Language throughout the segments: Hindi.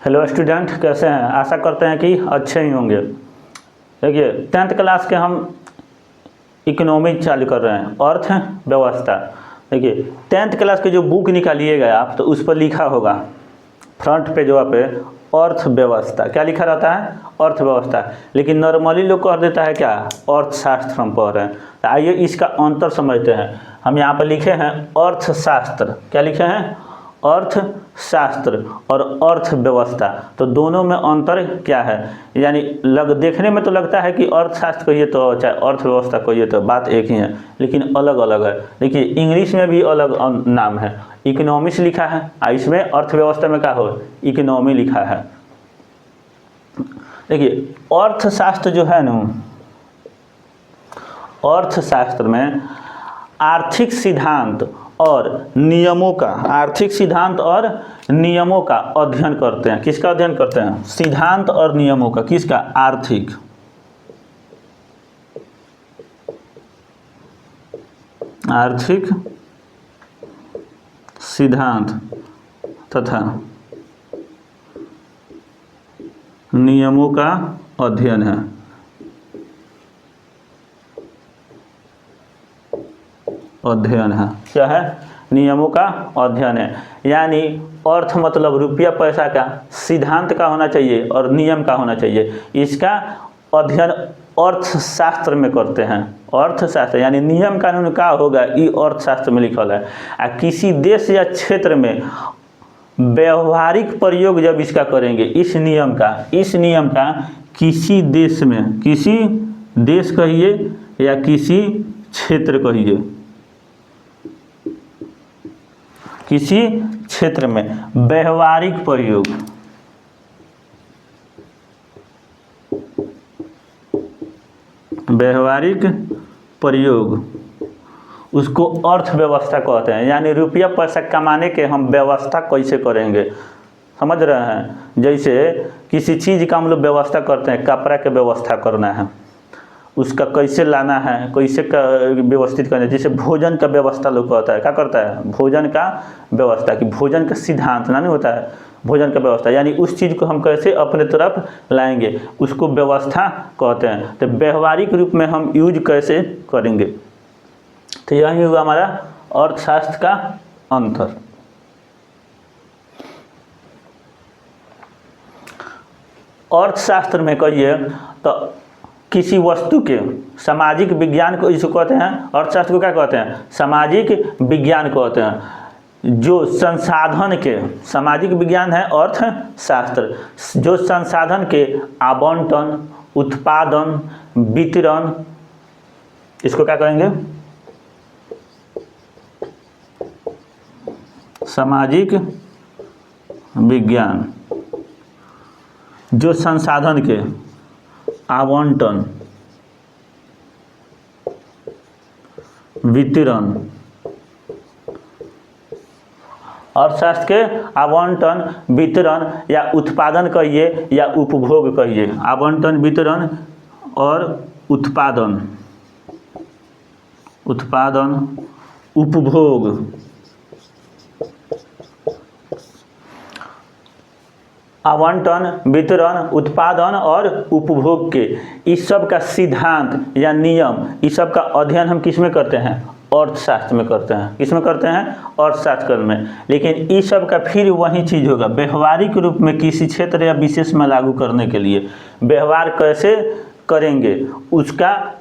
हेलो स्टूडेंट, कैसे हैं? आशा करते हैं कि अच्छे ही होंगे। देखिए 10th क्लास के हम इकोनॉमिक चालू कर रहे हैं, अर्थव्यवस्था। देखिए 10th क्लास के जो बुक निकालिएगा आप तो उस पर लिखा होगा फ्रंट पे जो पे अर्थव्यवस्था। क्या लिखा रहता है? अर्थव्यवस्था। लेकिन नॉर्मली लोग कह देता है क्या, अर्थशास्त्र हम पढ़ रहे हैं। तो आइए इसका अंतर समझते हैं। हम यहाँ पर लिखे हैं अर्थशास्त्र। क्या लिखे हैं? अर्थशास्त्र और अर्थव्यवस्था। तो दोनों में अंतर क्या है? यानी देखने में तो लगता है कि अर्थशास्त्र कहिए तो चाहे अर्थव्यवस्था कहिए तो बात एक ही है, लेकिन अलग अलग है। देखिए इंग्लिश में भी अलग नाम है। इकोनॉमिक्स लिखा है, इसमें अर्थव्यवस्था में क्या हो, इकोनॉमी लिखा है। देखिए अर्थशास्त्र जो है ना, अर्थशास्त्र में आर्थिक सिद्धांत और नियमों का, आर्थिक सिद्धांत और नियमों का अध्ययन करते हैं। किसका अध्ययन करते हैं? सिद्धांत और नियमों का। किसका? आर्थिक। आर्थिक सिद्धांत तथा नियमों का अध्ययन है। अध्ययन है क्या है? नियमों का अध्ययन है। यानी अर्थ मतलब रुपया पैसा का, सिद्धांत का होना चाहिए और नियम का होना चाहिए। इसका अध्ययन अर्थशास्त्र में करते हैं। अर्थशास्त्र यानी नियम कानून का होगा, ये अर्थशास्त्र में लिखल है। किसी देश या क्षेत्र में व्यवहारिक प्रयोग जब इसका करेंगे, इस नियम का किसी देश में, किसी देश कहिए या किसी क्षेत्र कहिए, किसी क्षेत्र में व्यवहारिक प्रयोग, व्यवहारिक प्रयोग उसको अर्थव्यवस्था कहते हैं। यानी रुपया पैसा कमाने के हम व्यवस्था कैसे करेंगे, समझ रहे हैं? जैसे किसी चीज़ का हम लोग व्यवस्था करते हैं, कपड़ा के व्यवस्था करना है, उसका कैसे लाना है, कैसे व्यवस्थित करना है। जैसे भोजन का व्यवस्था लोग कहता है, क्या करता है? भोजन का व्यवस्था, कि भोजन का सिद्धांत ना नहीं होता है, भोजन का व्यवस्था। यानी उस चीज़ को हम कैसे अपने तरफ लाएंगे, उसको व्यवस्था कहते हैं। तो व्यवहारिक रूप में हम यूज कैसे करेंगे, तो यही हुआ हमारा अर्थशास्त्र का अंतर। अर्थशास्त्र में कहिए तो किसी वस्तु के सामाजिक विज्ञान को इसको कहते हैं, अर्थशास्त्र को क्या कहते हैं? सामाजिक विज्ञान कहते हैं। जो संसाधन के, सामाजिक विज्ञान है अर्थशास्त्र, जो संसाधन के आवंटन, उत्पादन, वितरण, इसको क्या कहेंगे? सामाजिक विज्ञान। जो संसाधन के आवंटन, वितरण, अर्थशास्त्र के आवंटन, वितरण या उत्पादन कहिए या उपभोग कहिए। आवंटन, वितरण और उत्पादन, उपभोग। आवंटन, वितरण, उत्पादन और उपभोग के, इस सब का सिद्धांत या नियम, इस सब का अध्ययन हम किस में करते हैं? अर्थशास्त्र में करते हैं। किस में करते हैं? अर्थशास्त्र में। लेकिन इस सब का फिर वही चीज़ होगा, व्यवहारिक रूप में किसी क्षेत्र या विशेष में लागू करने के लिए व्यवहार कैसे करेंगे, उसका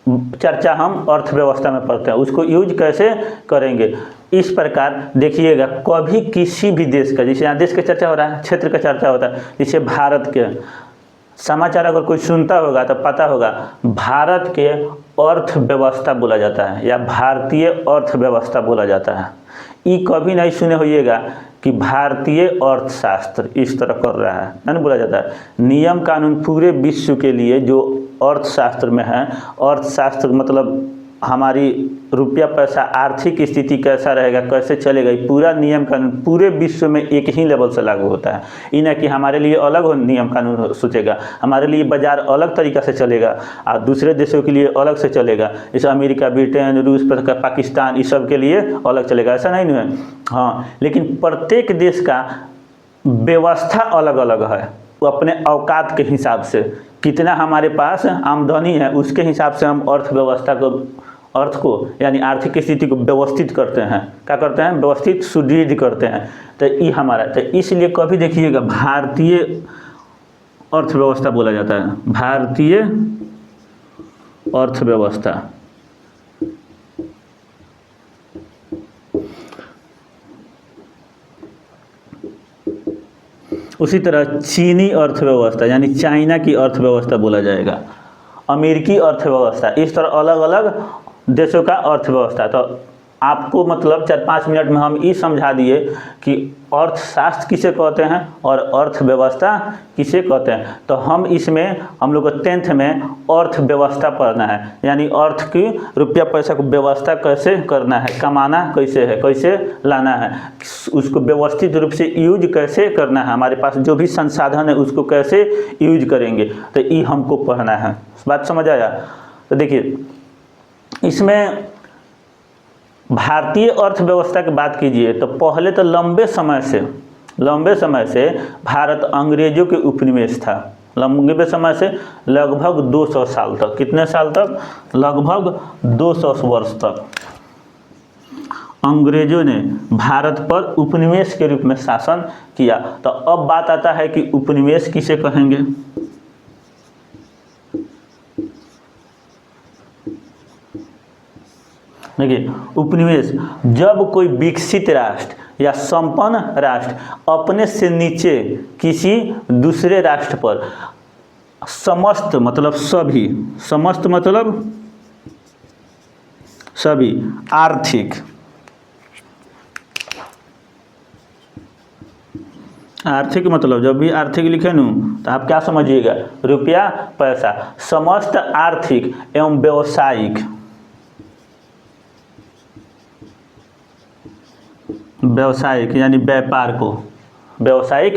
चर्चा हम अर्थव्यवस्था में पढ़ते हैं। उसको यूज कैसे करेंगे, इस प्रकार देखिएगा। कभी किसी भी देश का, जैसे यहाँ देश का चर्चा हो रहा है, क्षेत्र का चर्चा होता है, जैसे भारत के समाचार अगर कोई सुनता होगा तो पता होगा भारत के अर्थव्यवस्था बोला जाता है या भारतीय अर्थव्यवस्था बोला जाता है। ये कभी नहीं सुने होइएगा कि भारतीय अर्थशास्त्र इस तरह कर रहा है, नहीं बोला जाता है। नियम कानून पूरे विश्व के लिए जो अर्थशास्त्र में है, अर्थशास्त्र मतलब हमारी रुपया पैसा आर्थिक स्थिति कैसा रहेगा, कैसे चलेगा, ये पूरा नियम कानून पूरे विश्व में एक ही लेवल से लागू होता है। ये ना कि हमारे लिए अलग नियम कानून सोचेगा, हमारे लिए बाजार अलग तरीका से चलेगा और दूसरे देशों के लिए अलग से चलेगा। जैसे अमेरिका, ब्रिटेन, रूस, पाकिस्तान, इस सब के लिए अलग चलेगा, ऐसा नहीं है। हाँ, लेकिन प्रत्येक देश का व्यवस्था अलग अलग है, वो अपने औकात के हिसाब से, कितना हमारे पास आमदनी है उसके हिसाब से हम अर्थव्यवस्था को, अर्थ को यानी आर्थिक स्थिति को व्यवस्थित करते हैं। क्या करते हैं? व्यवस्थित, सुदृढ़ करते हैं। तो ये हमारा, तो इसलिए कभी देखिएगा भारतीय अर्थव्यवस्था बोला जाता है, भारतीय अर्थव्यवस्था। उसी तरह चीनी अर्थव्यवस्था यानी चाइना की अर्थव्यवस्था बोला जाएगा, अमेरिकी अर्थव्यवस्था, इस तरह अलग अलग देशों का अर्थव्यवस्था। तो आपको मतलब 4-5 मिनट में हम ये समझा दिए कि अर्थशास्त्र किसे कहते हैं और अर्थव्यवस्था किसे कहते हैं। तो हम इसमें, हम लोग को 10th में अर्थव्यवस्था पढ़ना है, यानी अर्थ की, रुपया पैसा को व्यवस्था कैसे करना है, कमाना कैसे है, कैसे लाना है, उसको व्यवस्थित रूप से यूज कैसे करना है, हमारे पास जो भी संसाधन है उसको कैसे यूज करेंगे, तो ये हमको पढ़ना है। बात समझ आया? तो देखिए इसमें भारतीय अर्थव्यवस्था की बात कीजिए तो पहले तो लंबे समय से भारत अंग्रेजों के उपनिवेश था। लंबे समय से लगभग 200 साल तक, कितने साल तक? लगभग 200 वर्ष तक अंग्रेजों ने भारत पर उपनिवेश के रूप में शासन किया। तो अब बात आता है कि उपनिवेश किसे कहेंगे। देखिए उपनिवेश, जब कोई विकसित राष्ट्र या संपन्न राष्ट्र अपने से नीचे किसी दूसरे राष्ट्र पर समस्त मतलब सभी आर्थिक मतलब जब भी आर्थिक लिखे नू तो आप क्या समझिएगा? रुपया पैसा, समस्त आर्थिक एवं व्यावसायिक यानी व्यापार को, व्यावसायिक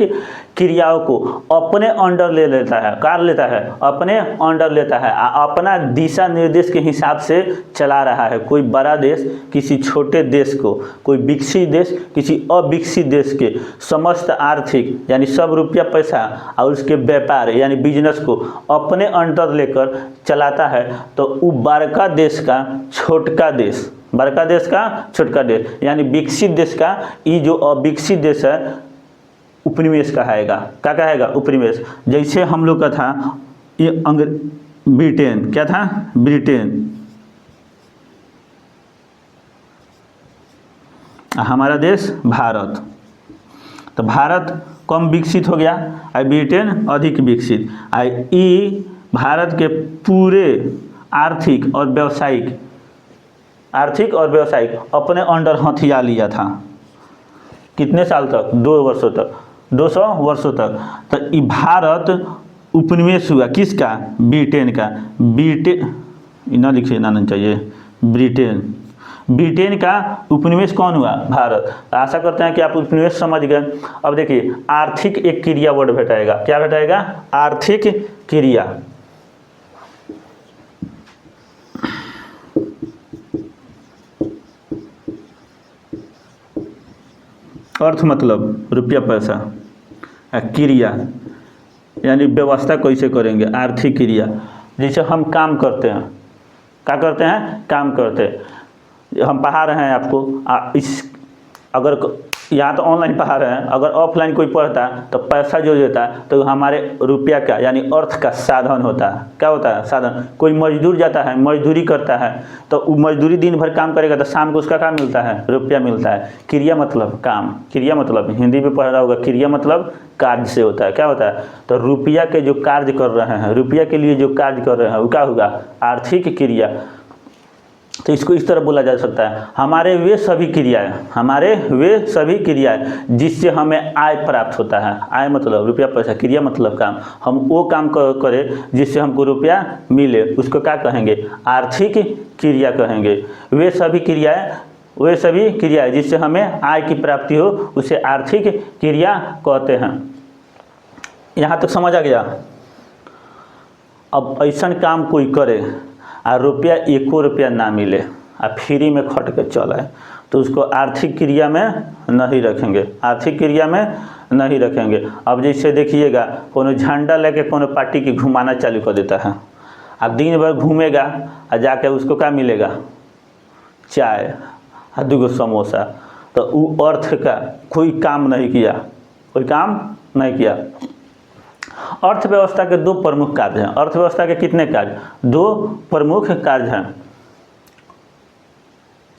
क्रियाओं को अपने अंडर ले लेता है, कर लेता है, अपने अंडर लेता है, अपना दिशा निर्देश के हिसाब से चला रहा है। कोई बड़ा देश किसी छोटे देश को, कोई विकसित देश किसी अविकसित देश के समस्त आर्थिक यानी सब रुपया पैसा और उसके व्यापार यानी बिजनेस को अपने अंडर लेकर चलाता है। तो वो बड़का देश का छोटका देश, बड़का देश का छोटका देश यानी विकसित देश का, ये जो अविकसित देश है उपनिवेश कहाएगा। क्या कहेगा? उपनिवेश। जैसे हम लोग का था ये ब्रिटेन, क्या था? ब्रिटेन। हमारा देश भारत, तो भारत कम विकसित हो गया और ब्रिटेन अधिक विकसित। ये भारत के पूरे आर्थिक और व्यावसायिक अपने अंडर हथिया लिया था। कितने साल तक? 200 वर्षों तक। तो ये भारत उपनिवेश हुआ किसका? ब्रिटेन का। ना लिखिए, ना चाहिए, ब्रिटेन का उपनिवेश कौन हुआ? भारत। आशा करते हैं कि आप उपनिवेश समझ गए। अब देखिए आर्थिक एक क्रिया वर्ड भेटाएगा। क्या भेटाएगा? आर्थिक क्रिया। अर्थ मतलब रुपया पैसा, क्रिया यानी व्यवस्था कैसे करेंगे, आर्थिक क्रिया। जैसे हम काम करते हैं, क्या करते हैं? काम करते हैं। हम पढ़ा रहे हैं आपको, अगर यहाँ तो ऑनलाइन पढ़ा रहे हैं, अगर ऑफलाइन कोई पढ़ता है तो पैसा जो देता है तो हमारे रुपया का यानी अर्थ का साधन होता है। क्या होता है? साधन। कोई मजदूर जाता है, मजदूरी करता है, तो वो मजदूरी दिन भर काम करेगा तो शाम को उसका क्या मिलता है? रुपया मिलता है। क्रिया मतलब काम, क्रिया मतलब हिंदी में पढ़ रहा होगा, क्रिया मतलब कार्य से होता है। क्या होता है? तो रुपया के जो कार्य कर रहे हैं, रुपया के लिए जो कार्य कर रहे हैं वो क्या होगा? आर्थिक क्रिया। तो इसको इस तरह बोला जा सकता है, हमारे वे सभी क्रियाएं जिससे हमें आय प्राप्त होता है। आय मतलब रुपया पैसा, क्रिया मतलब काम। हम वो काम करें जिससे हमको रुपया मिले, उसको क्या कहेंगे? आर्थिक क्रिया कहेंगे। वे सभी क्रियाएं जिससे हमें आय की प्राप्ति हो उसे आर्थिक क्रिया कहते हैं। यहाँ तक समझ आ गया? अब ऐसा काम कोई करे और रुपया 1 रुपया ना मिले और फ्री में खट के चलाए तो उसको आर्थिक क्रिया में नहीं रखेंगे, आर्थिक क्रिया में नहीं रखेंगे। अब जैसे देखिएगा कोनो झंडा लेके कोनो पार्टी की घुमाना चालू कर देता है, अब दिन भर घूमेगा और जाके उसको क्या मिलेगा, चाय और 2 समोसा। तो वो अर्थ का कोई काम नहीं किया, कोई काम नहीं किया। अर्थव्यवस्था के 2 प्रमुख कार्य हैं। अर्थव्यवस्था के कितने कार्य, 2 प्रमुख कार्य हैं।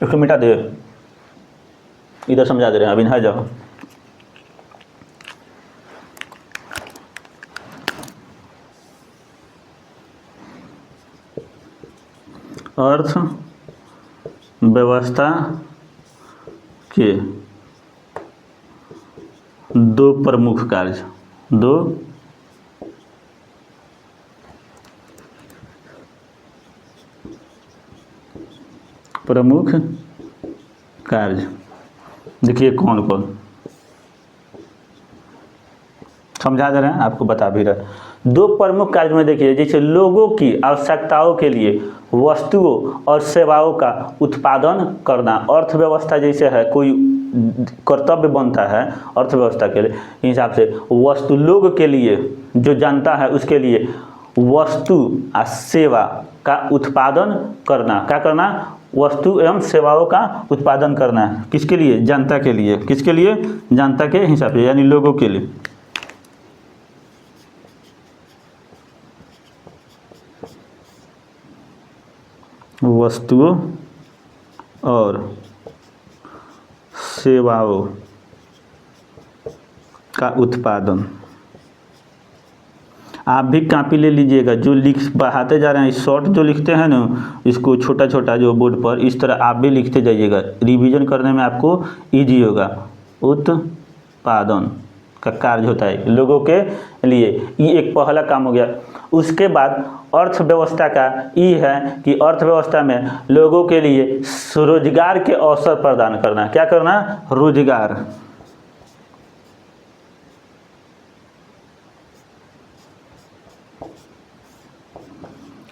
इसको मिटा दे, इधर समझा दे रहे हैं, अभी नहा जाओ। अर्थ व्यवस्था के 2 प्रमुख कार्य, 2 प्रमुख कार्य। देखिए कौन कौन, समझा दे रहे हैं, आपको बता भी रहे। 2 प्रमुख कार्य में देखिए, जैसे लोगों की आवश्यकताओं के लिए वस्तुओं और सेवाओं का उत्पादन करना। अर्थव्यवस्था जैसे है, कोई कर्तव्य बनता है अर्थव्यवस्था के लिए हिसाब से, वस्तु लोग के लिए, जो जनता है उसके लिए वस्तु और सेवा का उत्पादन करना। क्या करना, वस्तु एवं सेवाओं का उत्पादन करना। किसके लिए, जनता के लिए। किसके लिए, जनता के हिसाब से, यानी लोगों के लिए। वस्तुओं और सेवाओं का उत्पादन। आप भी कॉपी ले लीजिएगा, जो लिख बढ़ाते जा रहे हैं, शॉर्ट जो लिखते हैं ना, इसको छोटा छोटा जो बोर्ड पर, इस तरह आप भी लिखते जाइएगा, रिवीजन करने में आपको इजी होगा। उत्पादन का कार्य होता है लोगों के लिए, ये एक पहला काम हो गया। उसके बाद अर्थव्यवस्था का ये है कि अर्थव्यवस्था में लोगों के लिए रोजगार के अवसर प्रदान करना। क्या करना, रोजगार।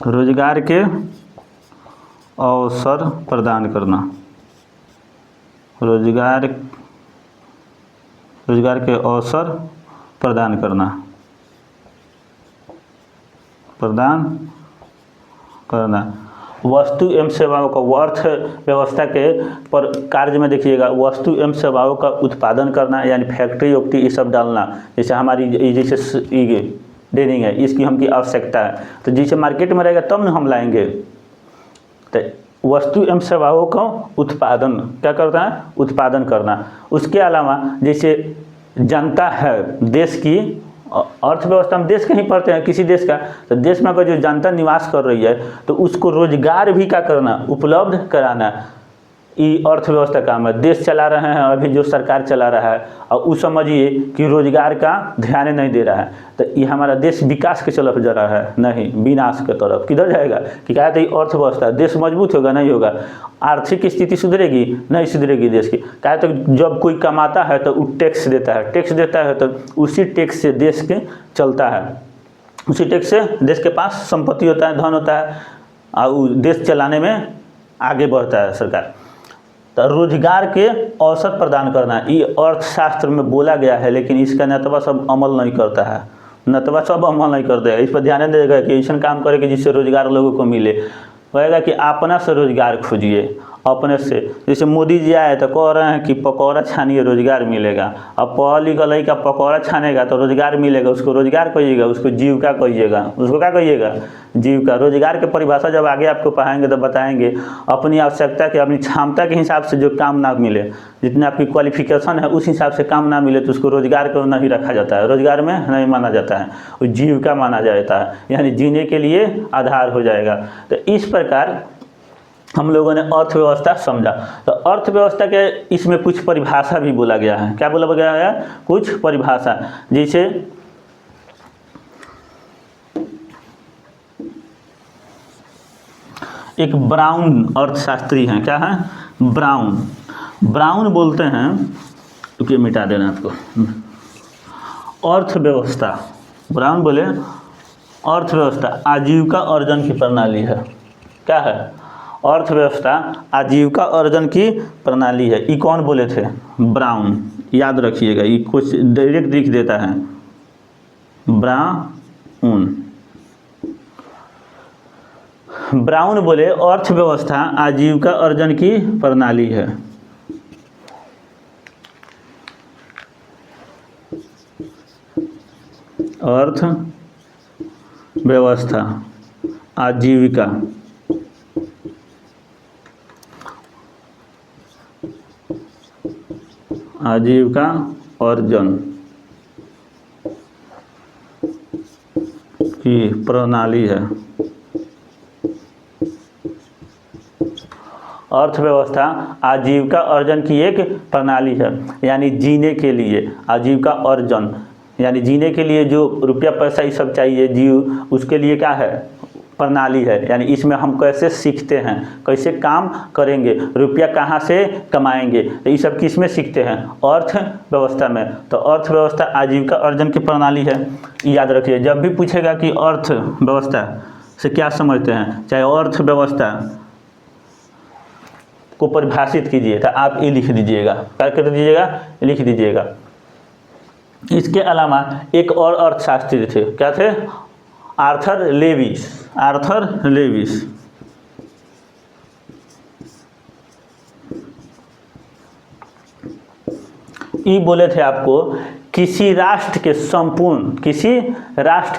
रोजगार के अवसर प्रदान करना। रोजगार के अवसर प्रदान करना, वस्तु एवं सेवाओं का, अर्थव्यवस्था के पर कार्य में देखिएगा, वस्तु एवं सेवाओं का उत्पादन करना, यानी फैक्ट्री वैक्ट्री ये सब डालना। जैसे हमारी जैसे डेयरिंग है, इसकी हमकी आवश्यकता है, तो जैसे मार्केट में रहेगा तब ना हम लाएंगे। तो वस्तु एवं सेवाओं का उत्पादन क्या करता है, उत्पादन करना। उसके अलावा जैसे जनता है देश की, अर्थव्यवस्था में देश कहीं पढ़ते हैं किसी देश का, तो देश में अगर जो जनता निवास कर रही है तो उसको रोजगार भी क्या करना, उपलब्ध कराना। ये अर्थव्यवस्था काम है। देश चला रहे हैं अभी जो सरकार चला रहा है, और उस समझिए कि रोजगार का ध्यान नहीं दे रहा है, तो ये हमारा देश विकास के तरफ जा रहा है, नहीं विनाश के तरफ। किधर जाएगा कि क्या कहते हैं, अर्थव्यवस्था, देश मजबूत होगा नहीं होगा, आर्थिक स्थिति सुधरेगी नहीं सुधरेगी देश की। क्या तो जब कोई कमाता है तो वो टैक्स देता है, टैक्स देता है तो उसी टैक्स से देश के चलता है, उसी टैक्स से देश के पास संपत्ति होता है, धन होता है, और देश चलाने में आगे बढ़ता है सरकार। तो रोजगार के अवसर प्रदान करना, ये अर्थशास्त्र में बोला गया है, लेकिन इसका नेतवा सब अमल नहीं करता है, नेतवा सब अमल नहीं करते हैं। इस पर ध्यान देगा कि ऐसा काम करे कि जिससे रोजगार लोगों को मिले। कहेगा कि अपना से रोजगार खोजिए, अपने से। जैसे मोदी जी आए तो कह रहे हैं कि पकौड़ा छानिए रोजगार मिलेगा। अब पढ़ा लिखा लड़का पकौड़ा छानेगा तो रोजगार मिलेगा, उसको रोजगार कहिएगा, उसको जीविका कहिएगा। उसको क्या कहिएगा, जीविका। रोजगार की परिभाषा जब आगे आपको पढ़ाएंगे तो बताएंगे, अपनी आवश्यकता के, अपनी क्षमता के हिसाब से जो काम ना मिले, जितने आपकी क्वालिफिकेशन है उस हिसाब से काम ना मिले तो उसको रोजगार को नहीं रखा जाता है, रोजगार में नहीं माना जाता है, वो जीविका माना जाता है, यानी जीने के लिए आधार हो जाएगा। तो इस प्रकार हम लोगों ने अर्थव्यवस्था समझा। तो अर्थव्यवस्था के इसमें कुछ परिभाषा भी बोला गया है। क्या बोला गया है, कुछ परिभाषा। जैसे एक ब्राउन अर्थशास्त्री हैं, क्या है, ब्राउन बोलते हैं, तो मिटा देना आपको, अर्थव्यवस्था। ब्राउन बोले अर्थव्यवस्था आजीविका अर्जन की प्रणाली है। क्या है, अर्थव्यवस्था आजीविका अर्जन की प्रणाली है। ये कौन बोले थे, ब्राउन। याद रखिएगा, ये कुछ डायरेक्ट लिख देता है ब्राउन। ब्राउन बोले अर्थव्यवस्था आजीविका अर्जन की प्रणाली है। अर्थव्यवस्था आजीविका अर्जन की प्रणाली है। अर्थव्यवस्था आजीविका अर्जन की एक प्रणाली है, यानी जीने के लिए आजीविका अर्जन, यानी जीने के लिए जो रुपया पैसा ये सब चाहिए जीव, उसके लिए क्या है, प्रणाली है। यानी इसमें हम कैसे सीखते हैं, कैसे काम करेंगे, रुपया कहाँ से कमाएंगे, तो ये सब किस में सीखते हैं, अर्थव्यवस्था में। तो अर्थव्यवस्था आजीविका अर्जन की प्रणाली है, याद रखिए। जब भी पूछेगा कि अर्थव्यवस्था से क्या समझते हैं, चाहे अर्थव्यवस्था को परिभाषित कीजिए तो आप ये लिख दीजिएगा, क्या कर दीजिएगा, लिख दीजिएगा। इसके अलावा एक और अर्थशास्त्री थे, क्या थे, आर्थर लेविस। आर्थर लेविस ये बोले थे आपको, किसी राष्ट्र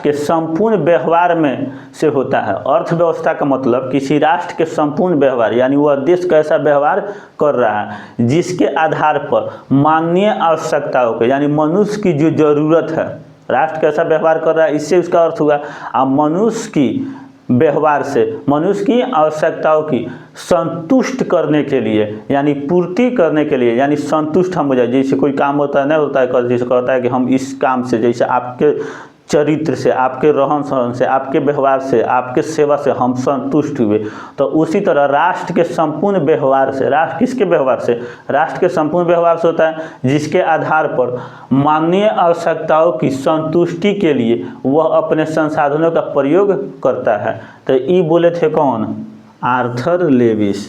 के संपूर्ण व्यवहार में से होता है। अर्थव्यवस्था का मतलब किसी राष्ट्र के संपूर्ण व्यवहार, यानी वह देश कैसा व्यवहार कर रहा है, जिसके आधार पर मानवीय आवश्यकताओं के, यानी मनुष्य की जो जरूरत है, राष्ट्र कैसा व्यवहार कर रहा है, इससे उसका अर्थ हुआ मनुष्य की व्यवहार से मनुष्य की आवश्यकताओं की संतुष्ट करने के लिए, यानी पूर्ति करने के लिए, यानी संतुष्ट हम हो जाए। जैसे कोई काम होता है, नहीं होता है, जैसे कहता है कि हम इस काम से, जैसे आपके चरित्र से, आपके रहन सहन से, आपके व्यवहार से, आपके सेवा से हम संतुष्ट हुए, तो उसी तरह राष्ट्र के संपूर्ण व्यवहार से, राष्ट्र किसके व्यवहार से, राष्ट्र के संपूर्ण व्यवहार से होता है जिसके आधार पर मानवीय आवश्यकताओं की संतुष्टि के लिए वह अपने संसाधनों का प्रयोग करता है। तो ये बोले थे कौन, आर्थर लेविस।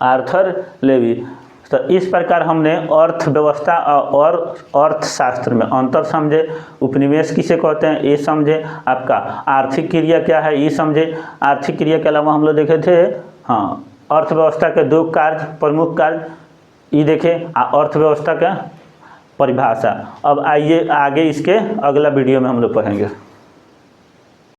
Arthur Levi's. तो इस प्रकार हमने अर्थव्यवस्था और अर्थशास्त्र में अंतर समझे। उपनिवेश किसे कहते हैं ये समझे, आपका आर्थिक क्रिया क्या है ये समझे। आर्थिक क्रिया के अलावा हम लोग देखे थे हाँ अर्थव्यवस्था के दो कार्य, प्रमुख कार्य ये देखे, अर्थव्यवस्था का परिभाषा। अब आइए आगे इसके अगला वीडियो में हम लोग पढ़ेंगे।